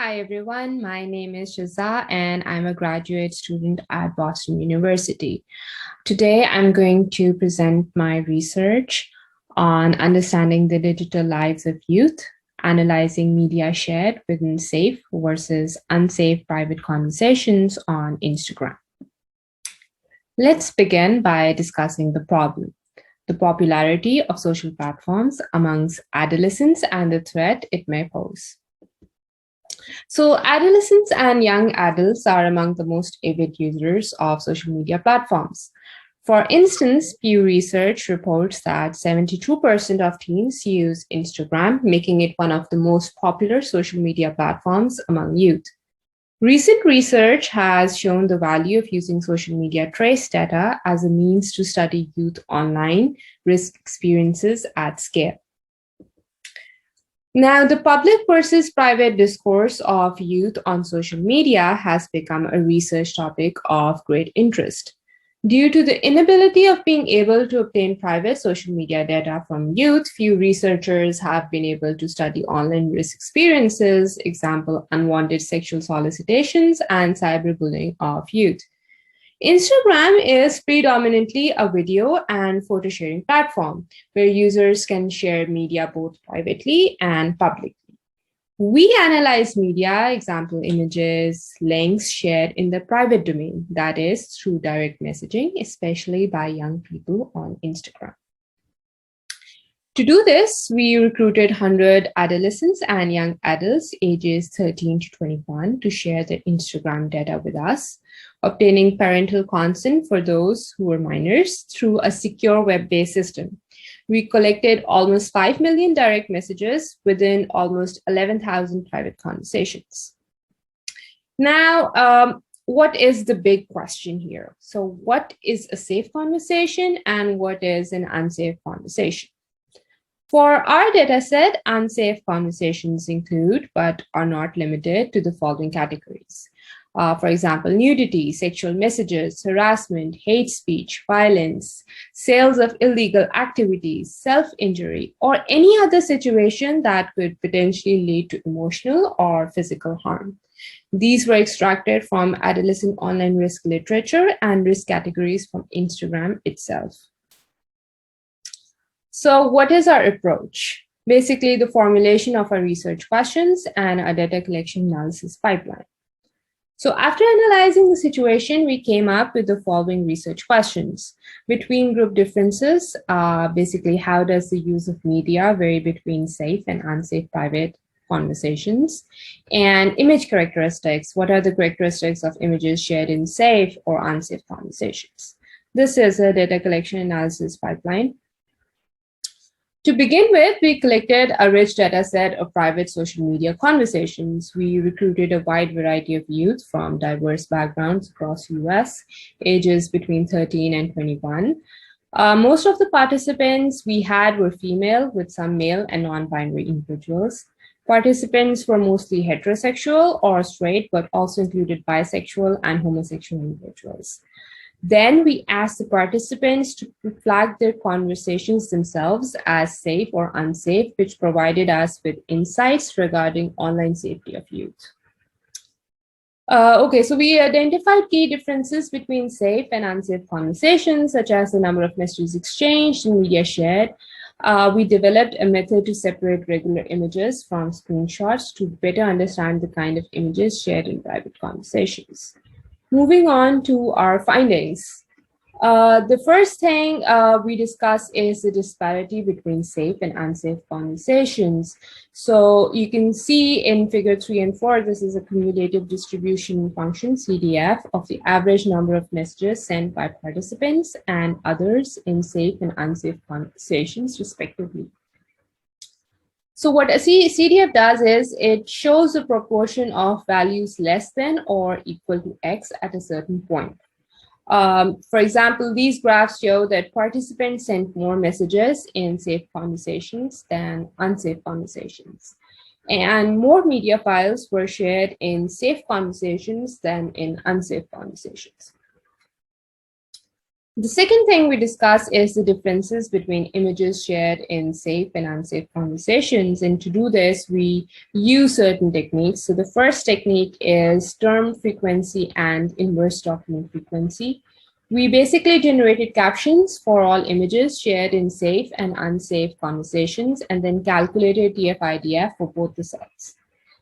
Hi, everyone. My name is Shiza, and I'm a graduate student at Boston University. Today, I'm going to present my research on understanding the digital lives of youth, analyzing media shared within safe versus unsafe private conversations on Instagram. Let's begin by discussing the problem, the popularity of social platforms amongst adolescents and the threat it may pose. So adolescents and young adults are among the most avid users of social media platforms. For instance, Pew Research reports that 72% of teens use Instagram, making it one of the most popular social media platforms among youth. Recent research has shown the value of using social media trace data as a means to study youth online risk experiences at scale. Now, the public versus private discourse of youth on social media has become a research topic of great interest. Due to the inability of being able to obtain private social media data from youth, few researchers have been able to study online risk experiences, example, unwanted sexual solicitations, and cyberbullying of youth. Instagram is predominantly a video and photo sharing platform where users can share media both privately and publicly. We analyze media, example images, links shared in the private domain, that is through direct messaging, especially by young people on Instagram. To do this, we recruited 100 adolescents and young adults ages 13 to 21 to share their Instagram data with us, obtaining parental consent for those who were minors through a secure web-based system. We collected almost 5 million direct messages within almost 11,000 private conversations. Now, what is the big question here? So what is a safe conversation and what is an unsafe conversation? For our dataset, unsafe conversations include, but are not limited to the following categories. For example, nudity, sexual messages, harassment, hate speech, violence, sales of illegal activities, self-injury, or any other situation that could potentially lead to emotional or physical harm. These were extracted from adolescent online risk literature and risk categories from Instagram itself. So what is our approach? Basically, the formulation of our research questions and a data collection analysis pipeline. So after analyzing the situation, we came up with the following research questions. Between group differences, basically how does the use of media vary between safe and unsafe private conversations? And image characteristics, what are the characteristics of images shared in safe or unsafe conversations? This is a data collection analysis pipeline. To begin with, we collected a rich data set of private social media conversations. We recruited a wide variety of youth from diverse backgrounds across the US, ages between 13 and 21. Most of the participants we had were female, with some male and non-binary individuals. Participants were mostly heterosexual or straight, but also included bisexual and homosexual individuals. Then we asked the participants to flag their conversations themselves as safe or unsafe, which provided us with insights regarding online safety of youth. Okay, so we identified key differences between safe and unsafe conversations, such as the number of messages exchanged and media shared. We developed a method to separate regular images from screenshots to better understand the kind of images shared in private conversations. Moving on to our findings. The first thing we discuss is the disparity between safe and unsafe conversations. So you can see in figure 3 and 4, this is a cumulative distribution function, CDF, of the average number of messages sent by participants and others in safe and unsafe conversations, respectively. So what a CDF does is it shows a proportion of values less than or equal to X at a certain point. For example, these graphs show that participants sent more messages in safe conversations than unsafe conversations. And more media files were shared in safe conversations than in unsafe conversations. The second thing we discuss is the differences between images shared in safe and unsafe conversations. And to do this, we use certain techniques. So the first technique is term frequency and inverse document frequency. We basically generated captions for all images shared in safe and unsafe conversations and then calculated TF-IDF for both the sets.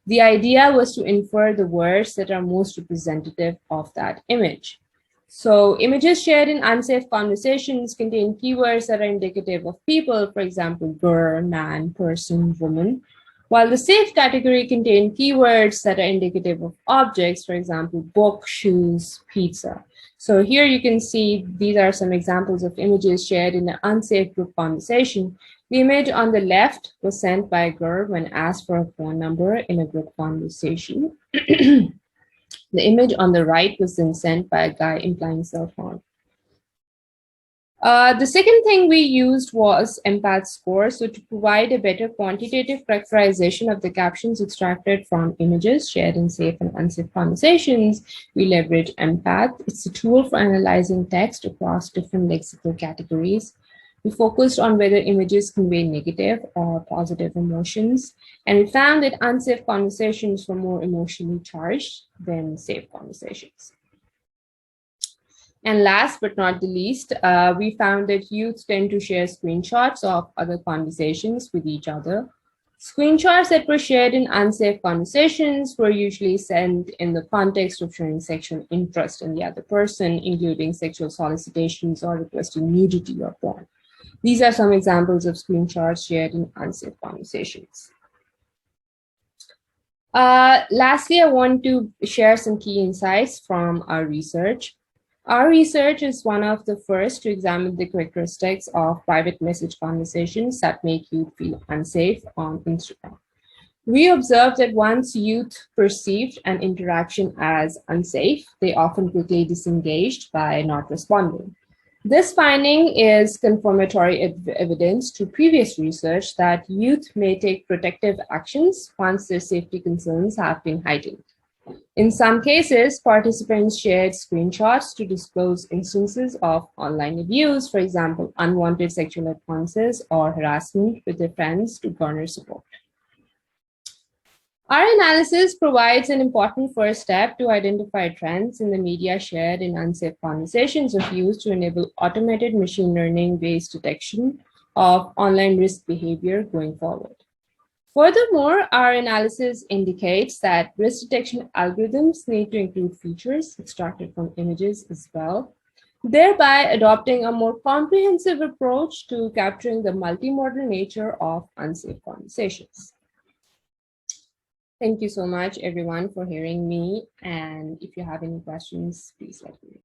The idea was to infer the words that are most representative of that image. So images shared in unsafe conversations contain keywords that are indicative of people, for example, girl, man, person, woman, while the safe category contains keywords that are indicative of objects, for example, book, shoes, pizza. So here you can see these are some examples of images shared in an unsafe group conversation. The image on the left was sent by a girl when asked for a phone number in a group conversation. The image on the right was then sent by a guy implying cell phone. The second thing we used was empath score. So to provide a better quantitative characterization of the captions extracted from images shared in safe and unsafe conversations, we leverage empath. It's a tool for analyzing text across different lexical categories. We focused on whether images convey negative or positive emotions, and we found that unsafe conversations were more emotionally charged than safe conversations. And last but not the least, we found that youth tend to share screenshots of other conversations with each other. Screenshots that were shared in unsafe conversations were usually sent in the context of showing sexual interest in the other person, including sexual solicitations or requesting nudity or porn. These are some examples of screenshots shared in unsafe conversations. Lastly, I want to share some key insights from our research. Our research is one of the first to examine the characteristics of private message conversations that make youth feel unsafe on Instagram. We observed that once youth perceived an interaction as unsafe, they often quickly disengaged by not responding. This finding is confirmatory evidence to previous research that youth may take protective actions once their safety concerns have been heightened. In some cases, participants shared screenshots to disclose instances of online abuse, for example, unwanted sexual advances or harassment with their friends to garner support. Our analysis provides an important first step to identify trends in the media shared in unsafe conversations of youth to enable automated machine learning-based detection of online risk behavior going forward. Furthermore, our analysis indicates that risk detection algorithms need to include features extracted from images as well, thereby adopting a more comprehensive approach to capturing the multimodal nature of unsafe conversations. Thank you so much, everyone, for hearing me. And if you have any questions, please let me know.